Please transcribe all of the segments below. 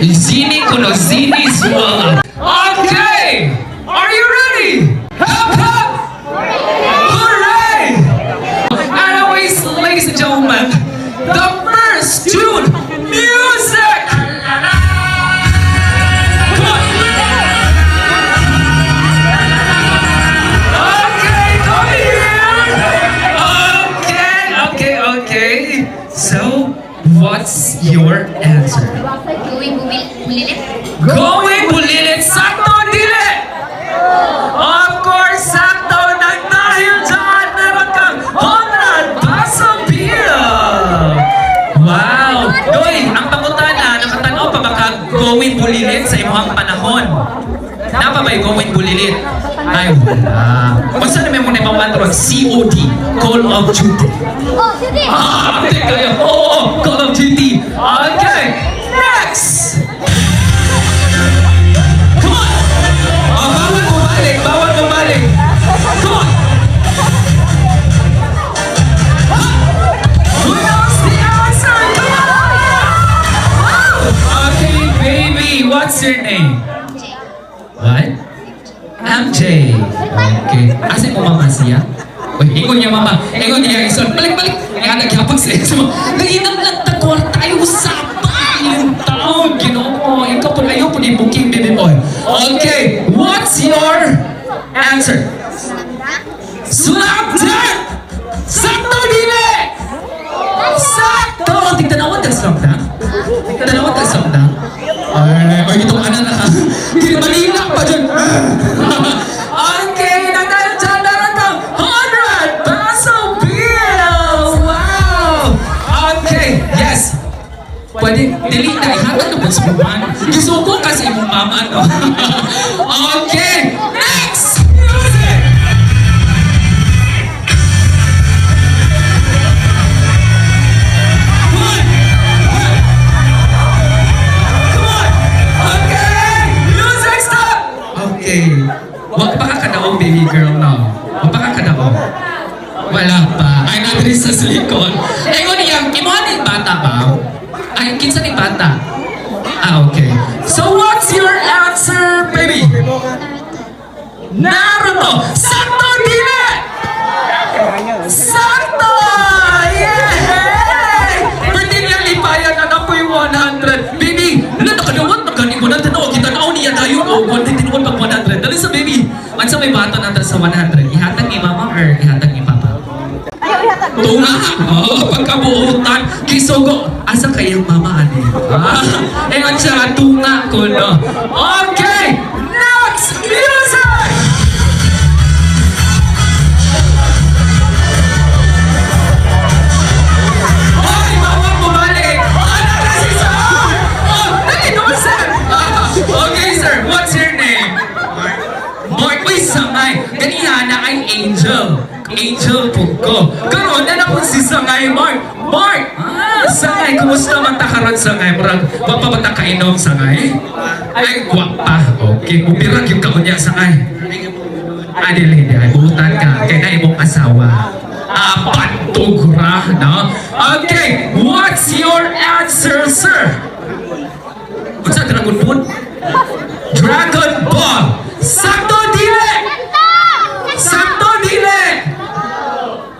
Zini ko no, Zini Zwala. Okay! Are you ready? Hop, hop! Hooray! Anyways, ladies and gentlemen, the first tune, music! Come on! Okay, come here! Okay. So, what's your answer? Going bulilit, sakto dili! Of course, sakto nang dahil dyan, meron kang 100 pasang bill! Wow! Doy, ang pangutana, nakatanaw pa ba ka going bulilit sa imuhang panahon? Napa ba'y going bulilit? Ay, wala. Basta naman muna yung mga COD, Call of Duty. Oh, sige! Teka yun. Oo, Call of Duty. Okay, next! Come on! Bawal bumalik. Come on! Who knows the answer? Come on! Okay, baby, what's your name? What? MJ. Okay. Asa mo mama siya? Uy, ingon niya mama. Ingon niya ison. Balik. Kaya nagyapag sa iso. Nainam lang takwar tayo sa yung taon. Ginoo. Ikaw po ayaw po ni booking baby boy. Okay. What's your answer? Slam dunk! Sakto dili! Sakto! Tigtanawan ka slam dunk? Tigtanawan ka slam dunk? Ay, itong anak na. Ginibalila pa dyan. Okay, nagdala dyan na lang 100 peso bill! Wow! Okay, yes. Pwede, delete na. Ihatag na po sa buwan. Gusto ko kasi imong mama, no? Okay, next! Music! Okay. Wag pa ka kadaog, baby girl, no? Wag pa ka kadaog. Wala pa. Ay, nadiri sa silikon. Eh, kung niyang, imuha ni bata ba? Ay, kinsa ni bata? Ah, okay. So, what's your answer, baby? Naruto! Sakto, dili! Sakto! Yay! Pwede niya lipayan na po yung 100. Baby, nakadawat na ganin mo na tanaw. Kita na niya tayo. O, 100 pag 100. Dali sa baby. Ang sa may bata na sa 100. Ihatag ni mama or ihatag ni papa? Ayaw, ihatag. Tunga! Oh, pagkabuutan. Kisugo. Asa kayang mama, ane? Nga siya, tunga ko, no? Okay! Next! Music! Hoy, mama, bumalik! Ano na si Sir? Oh, naginoon, sir! Okay, sir. What's your name? Mark. Uy, Sangay. Ganyan na ay Angel. Angel po ko. Karoon na po si Sangay, Mark. Mark! Sangay, kumusta man takaran, Sangay? Marag, papabata ka inom, Sangay? Ay, gwapa. Okay, bubirag yung kaunya, Sangay. Adili, ay butan ka. Kaya na imong asawa. Pantugura, no? Okay, what's your answer, sir? What's that, Dragon Ball? Dragon Ball! Sakto dili! Sakto dili!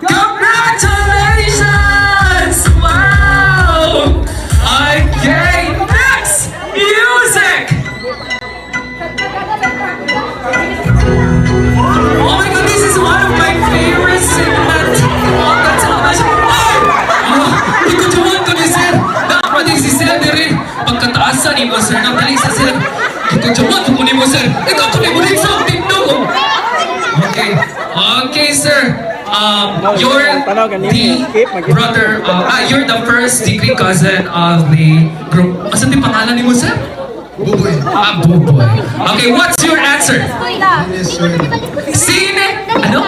Congratulations! Wow! Okay, next! Music! Oh my God, this is one of my favorite segments on the television. Ay! Ikaw tuwan ko ni Sir. Dapat din si Sir diri. Pagkataasan ni mo, Sir. Nagdali sa Sir. Ikaw tuwan ko ni mo, Sir. Ikaw ko ni mo rin sa tindog. Okay. Okay, Sir. You're the brother, you're the first degree cousin of the group. Asan din pangalan ni mo, Sir? Buboy. Buboy. Okay, what's your answer? Sine? Ano?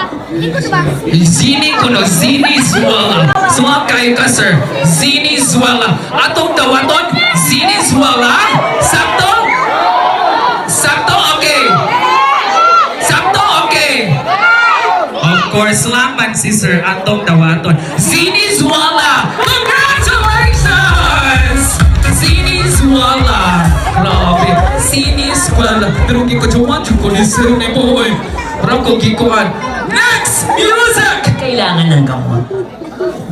Zini ko no, Zini Zwala. Sumak kayo ka, sir. Zini Zwala. Atong dawaton, Zini Zwala. Sakto? Sakto, okay. Sakto, okay. Of course, laman si sir atong dawaton. Zini Zwala. Congratulations! Zini Zwala. sini eskwela, pero gikujuan ko ni Sir ni Boy. Parang ko gikuan. Next! Music! Kailangan ng gamot.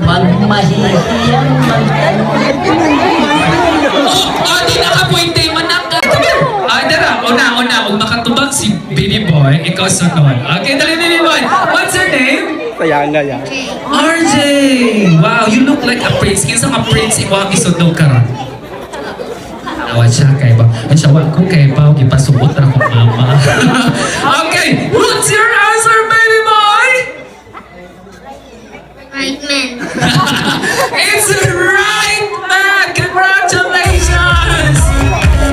Magmahihiyang Di nakapointe man na ka. Dara, una, huwag makatubag si Baby Boy. Ikaw sunod. Okay, dali Baby Boy. What's your name? Sayanga yan. RJ! Wow, you look like a prince. Kinsa ka prince, ikaw ang isundog ka ron. Awa siya kay ba? Ang sawa ko kay ba, ipasubot na akong mama. Okay, what's your answer, Baby Boy? Right man. It's right, man! Congratulations!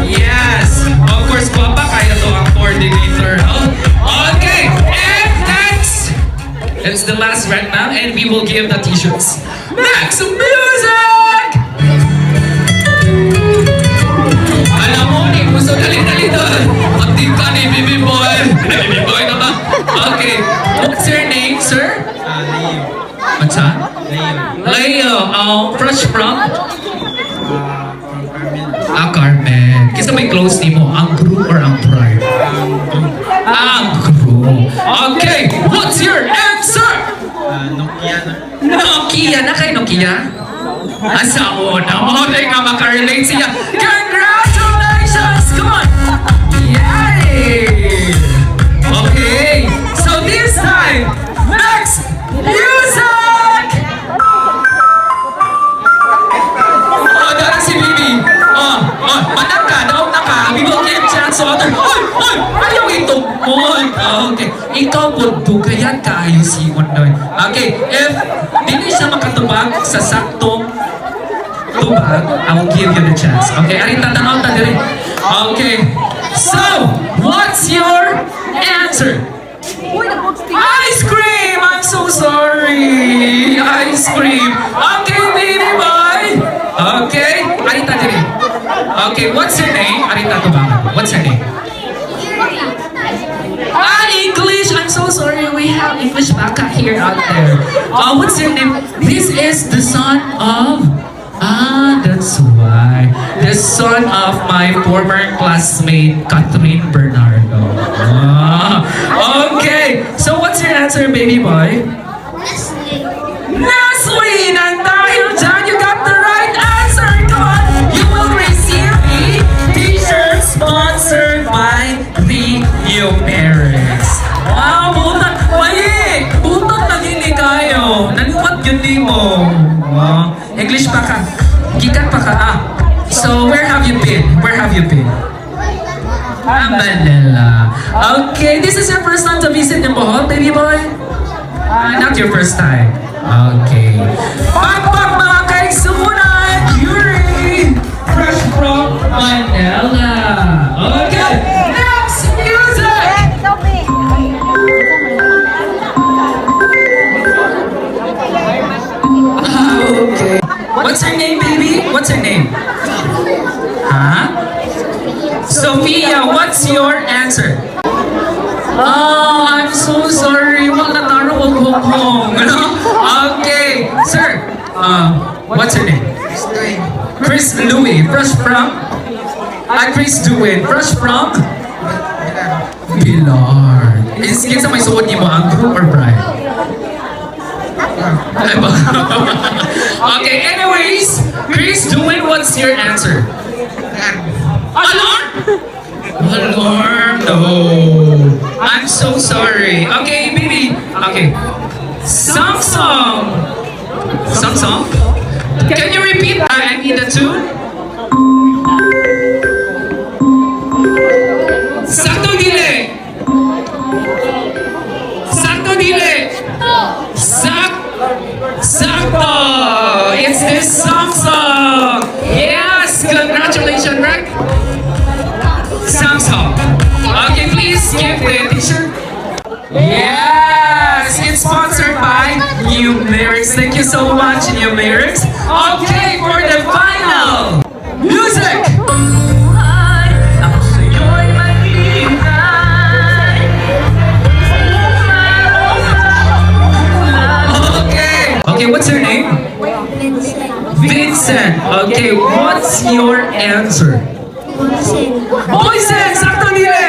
Yes! Of course, Papa, kaya to ang coordinator. Okay, and next! It's the last right now, and we will give the t-shirts. Next, music! Alam mo, ni puso dali-dali doon. Pagting ka ni Baby Boy. Baby Boy na ba? Okay, what's your name, sir? Leo. What's that? Leo. Leo, fresh from? From Carmen. Carmen. Kisa may close ni mo, ang crew or ang pride? Ang crew. Okay, what's your answer? Nokia na. Nokia na kay Nokia? Asa una mo, nga makarelate siya. Congratulations! Come on! Yay! Okay, so this time, next, music! Dara si Bibi. Manang ka, daog na ka. We will give chance to other. Ayaw ito mo. Okay. Ikaw po, dugayan ka ayusin doon. Okay, if hindi siya makatubag sa saktong tubag, I will give you the chance. Okay, arin tatanaw ta diri. Okay, so, what's your answer? Ice cream! I'm so sorry! Ice cream! Okay, baby boy! Okay, arita diri. Okay, what's your name? Arita to ba? What's your name? English! I'm so sorry, we have English baka here out there. What's your name? This is the son of... that's why. The son of my former classmate, Catherine Bernardo. Okay, so what's your answer, baby boy? Nestle. Nestle! And dahil dyan, you got the right answer! Come on! You will receive a t-shirt sponsored by the Numerics. Wow, butan! Wait! Butan na gini kayo! Naniwat yun di mo! Wow. English pa ka. Gikan pa ka. So, where have you been? Where have you been? Manila. Okay, this is your first time to visit in Bohol, baby boy? Not your first time. Okay. Pakpak mga kaigsunan! Yuri! Fresh from Manila. Okay, next music! Okay. What's her name, baby? What's her name? Huh? Sophia, what's your answer? Oh, I'm so sorry. Wag na taro og hong. Okay, sir. What's your name? Chris Louie. Fresh from? Chris Duwin. Fresh from? Pilar. Is kinsa may suot nimo, ang group or bride? Okay, anyways, Chris Duwin, what's your answer? Alarm? Alarm? No. I'm so sorry. Okay, baby. Okay. Samsung. Samsung? Can you repeat? I need the tune. Sakto dili. Sakto dili. Sakto. It's this Samsung. Yes, congratulations, right? Samsung. Okay, please give the t-shirt. Yes, it's sponsored by Numerics. Thank you so much, Numerics. Okay, for the final music. Okay. Okay, what's your name? Vincent. Okay, what's your answer? Boysen. Boysen! Sakto nila!